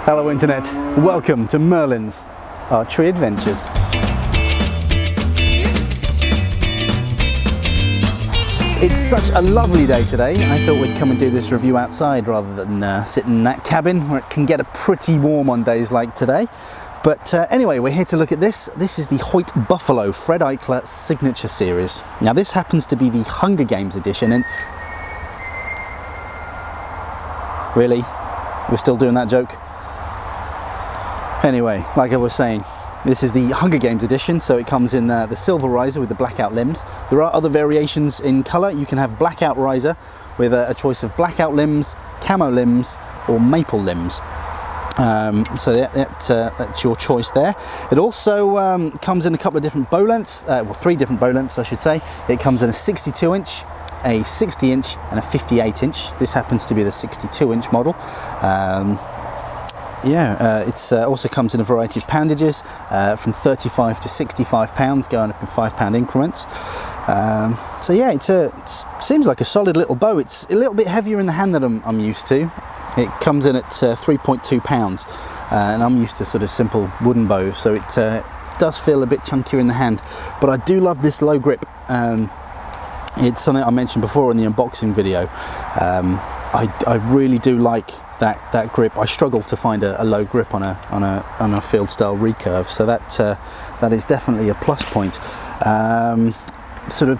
Hello Internet, welcome to Merlin's Archery Adventures. It's such a lovely day today. I thought we'd come and do this review outside rather than sit in that cabin where it can get pretty warm on days like today. But anyway, we're here to look at this. This is the Hoyt Buffalo Fred Eichler Signature Series. Now this happens to be the Hunger Games edition, and really? We're still doing that joke? Anyway, like I was saying, this is the Hunger Games edition, so it comes in the silver riser with the blackout limbs. There are other variations in colour. You can have blackout riser with a choice of blackout limbs, camo limbs, or maple limbs. So that's your choice there. It also comes in a couple of different bow lengths, well, 3 different bow lengths I should say. It comes in a 62 inch, a 60 inch and a 58 inch. This happens to be the 62 inch model. It also comes in a variety of poundages, from 35 to 65 pounds, going up in £5 increments. So yeah, it seems like a solid little bow. It's a little bit heavier in the hand than I'm used to. It comes in at 3.2 pounds, and I'm used to sort of simple wooden bows, so it does feel a bit chunkier in the hand. But I do love this low grip. It's something I mentioned before in the unboxing video. I really do like that grip. I struggle to find a low grip on a field style recurve, so that is definitely a plus point. Sort of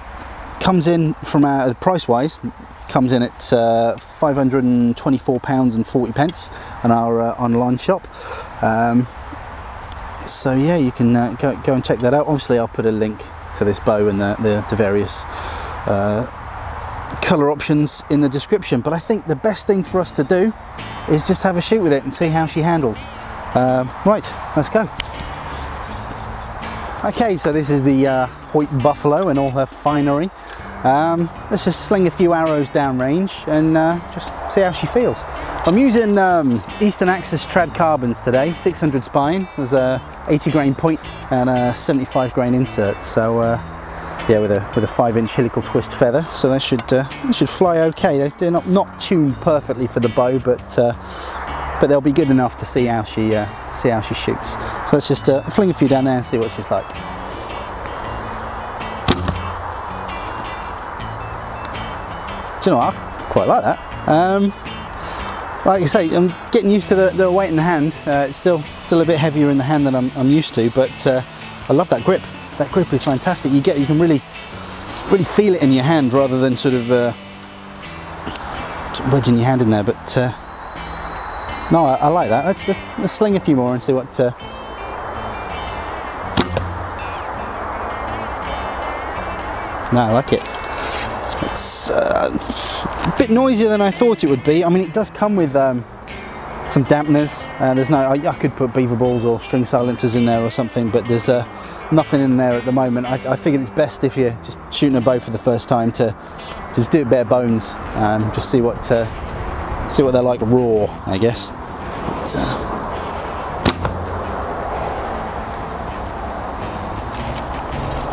comes in from price wise, comes in at £524.40 on our online shop. So yeah, you can go and check that out. Obviously I'll put a link to this bow and the various colour options in the description, but I think the best thing for us to do is just have a shoot with it and see how she handles. Right, let's go. Okay, so this is the Hoyt Buffalo and all her finery. Let's just sling a few arrows downrange and just see how she feels. I'm using Eastern Axis trad carbons today, 600 spine. There's a 80 grain point and a 75 grain insert. So yeah, with a 5-inch helical twist feather, so they should fly okay. They're not tuned perfectly for the bow, but they'll be good enough to see how she shoots. So let's just fling a few down there and see what she's like. Do you know what? I quite like that. Like I say, I'm getting used to the weight in the hand. It's still a bit heavier in the hand than I'm used to, but I love that grip. That grip is fantastic. You can really feel it in your hand rather than sort of wedging your hand in there. But no, I like that. Let's sling a few more and see what. No, I like it. It's a bit noisier than I thought it would be. I mean, it does come with some dampeners. There's no. I could put beaver balls or string silencers in there or something, but there's nothing in there at the moment. I figured it's best if you're just shooting a bow for the first time to just do it bare bones, just see what they're like raw, I guess. But,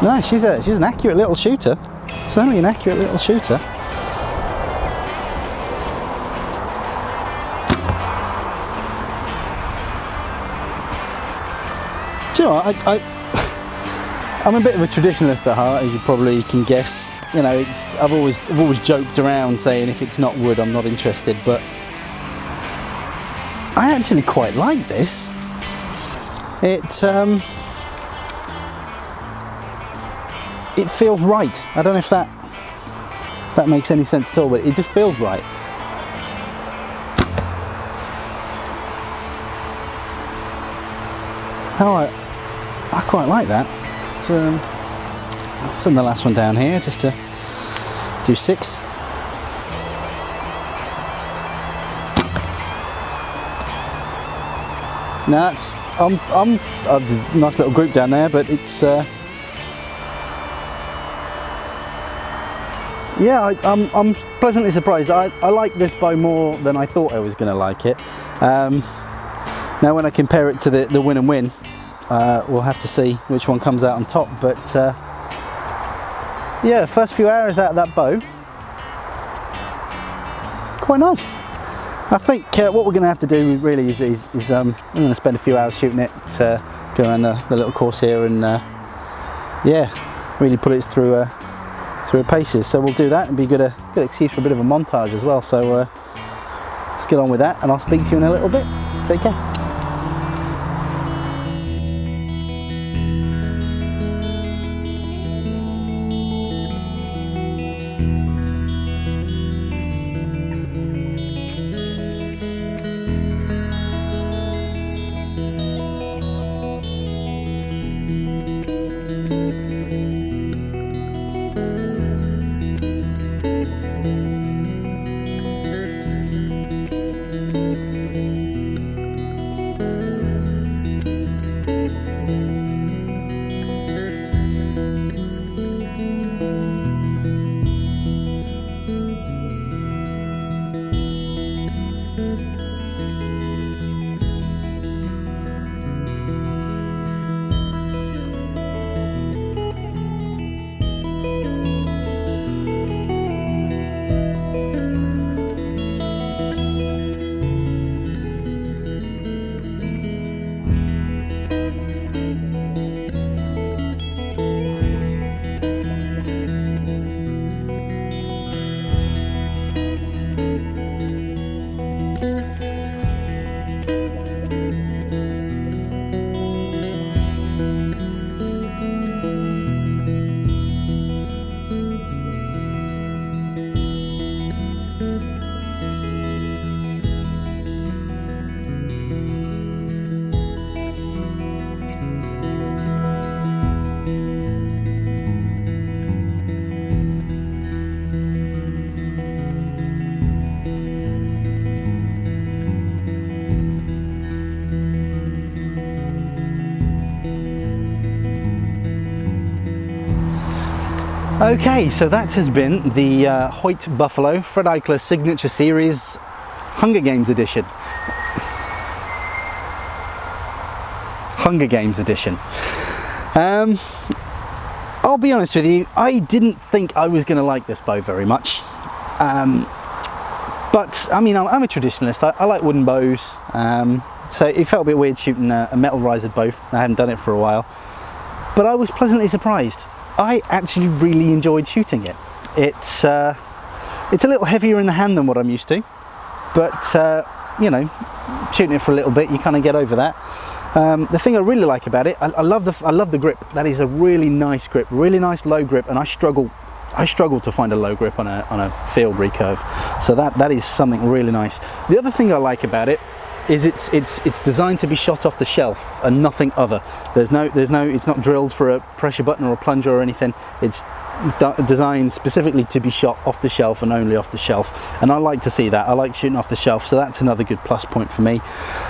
no, she's an accurate little shooter. Certainly an accurate little shooter. Do you know what? I'm a bit of a traditionalist at heart, as you probably can guess. You know, I've always joked around saying if it's not wood, I'm not interested. But I actually quite like this. It feels right. I don't know if that makes any sense at all, but it just feels right. No, I quite like that. So, I'll send the last one down here just to do 6. Now that's there's a nice little group down there, but it's yeah, I'm pleasantly surprised. I like this bow more than I thought I was going to like it. Now when I compare it to the Win and Win, we'll have to see which one comes out on top, but yeah, first few arrows out of that bow, quite nice. I think what we're going to have to do really is I'm going to spend a few hours shooting it to go around the little course here and yeah, really put it through its paces. So we'll do that and be good excuse for a bit of a montage as well. So let's get on with that, and I'll speak to you in a little bit. Take care. Okay, so that has been the Hoyt Buffalo Fred Eichler Signature Series Hunger Games Edition. I'll be honest with you, I didn't think I was going to like this bow very much. But I mean, I'm a traditionalist. I like wooden bows, so it felt a bit weird shooting a metal risered bow. I hadn't done it for a while, but I was pleasantly surprised. I actually really enjoyed shooting it. It's a little heavier in the hand than what I'm used to, but you know, shooting it for a little bit, you kind of get over that. The thing I really like about it, I love the grip. That is a really nice grip, really nice low grip, and I struggle to find a low grip on a field recurve. So that is something really nice. The other thing I like about it is it's designed to be shot off the shelf and nothing other. It's not drilled for a pressure button or a plunger or anything. It's designed specifically to be shot off the shelf and only off the shelf, and I like to see that. I like shooting off the shelf, so that's another good plus point for me.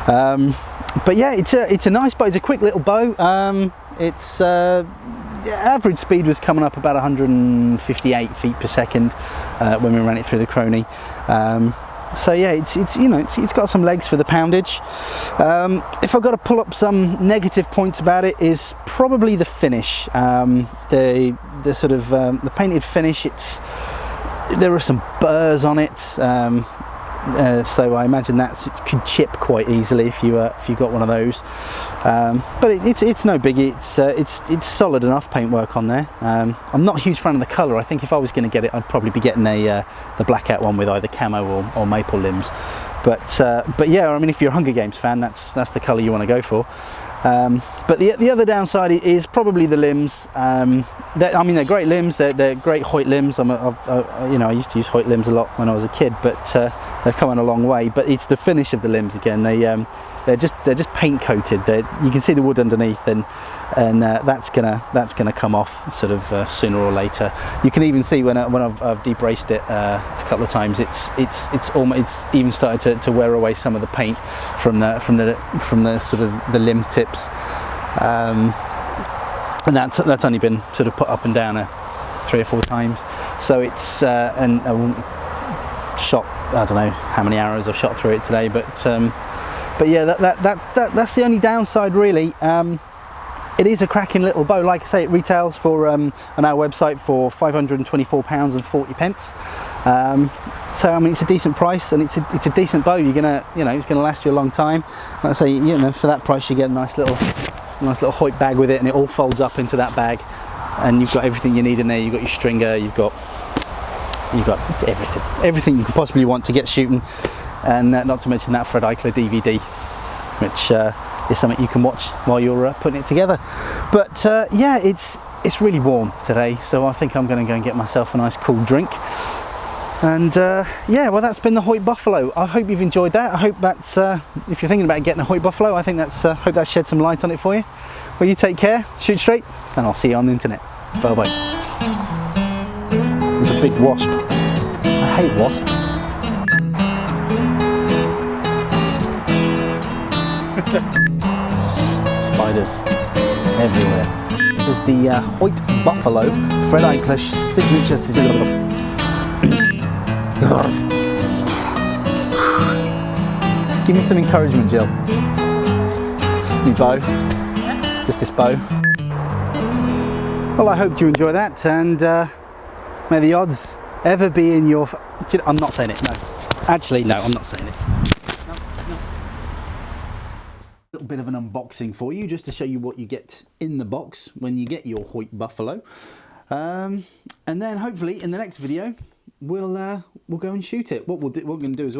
But yeah, it's a nice bow. It's a quick little bow. Average speed was coming up about 158 feet per second when we ran it through the Crony. So yeah, it's got some legs for the poundage. If I've got to pull up some negative points about it, is probably the finish. The sort of the painted finish. There are some burrs on it. So I imagine that could chip quite easily if you got one of those. But it's no biggie. It's solid enough paintwork on there. I'm not a huge fan of the colour. I think if I was going to get it, I'd probably be getting the blackout one with either camo or maple limbs. But yeah, I mean, if you're a Hunger Games fan, that's the colour you want to go for. But the other downside is probably the limbs. They're great limbs. They're great Hoyt limbs. I used to use Hoyt limbs a lot when I was a kid, but they're coming a long way. But it's the finish of the limbs again. They're just paint coated. You can see the wood underneath, and that's gonna come off sort of sooner or later. You can even see when I've debraced it a couple of times, it's even started to wear away some of the paint from the sort of the limb tips, and that's only been sort of put up and down 3 or 4 times. So it's and shot, I don't know how many arrows I've shot through it today, but yeah, that's the only downside really. It is a cracking little bow. Like I say, it retails for on our website for £524.40. So I mean, it's a decent price, and it's a decent bow. You're gonna, you know, it's gonna last you a long time. Like I say, you know, for that price, you get a nice little Hoyt bag with it, and it all folds up into that bag, and you've got everything you need in there. You've got your stringer, you've got everything you could possibly want to get shooting, and not to mention that Fred Eichler DVD, which is something you can watch while you're putting it together. But yeah, it's really warm today, so I think I'm going to go and get myself a nice cool drink. And yeah, well, that's been the Hoyt Buffalo. I hope you've enjoyed that. I hope that's if you're thinking about getting a Hoyt Buffalo, I think that's hope that shed some light on it for you. Well, you take care, shoot straight, and I'll see you on the internet. Bye bye. There's a big wasp. I hate wasps. Spiders everywhere. This is the Hoyt Buffalo Fred Eichler signature. Give me some encouragement, Jill. This is my bow. Just this bow. Well, I hope you enjoy that, and may the odds ever be in your... I'm not saying it, no. Actually, no, I'm not saying it. No. A little bit of an unboxing for you, just to show you what you get in the box when you get your Hoyt Buffalo. And then hopefully in the next video, we'll go and shoot it. What we're going to do as well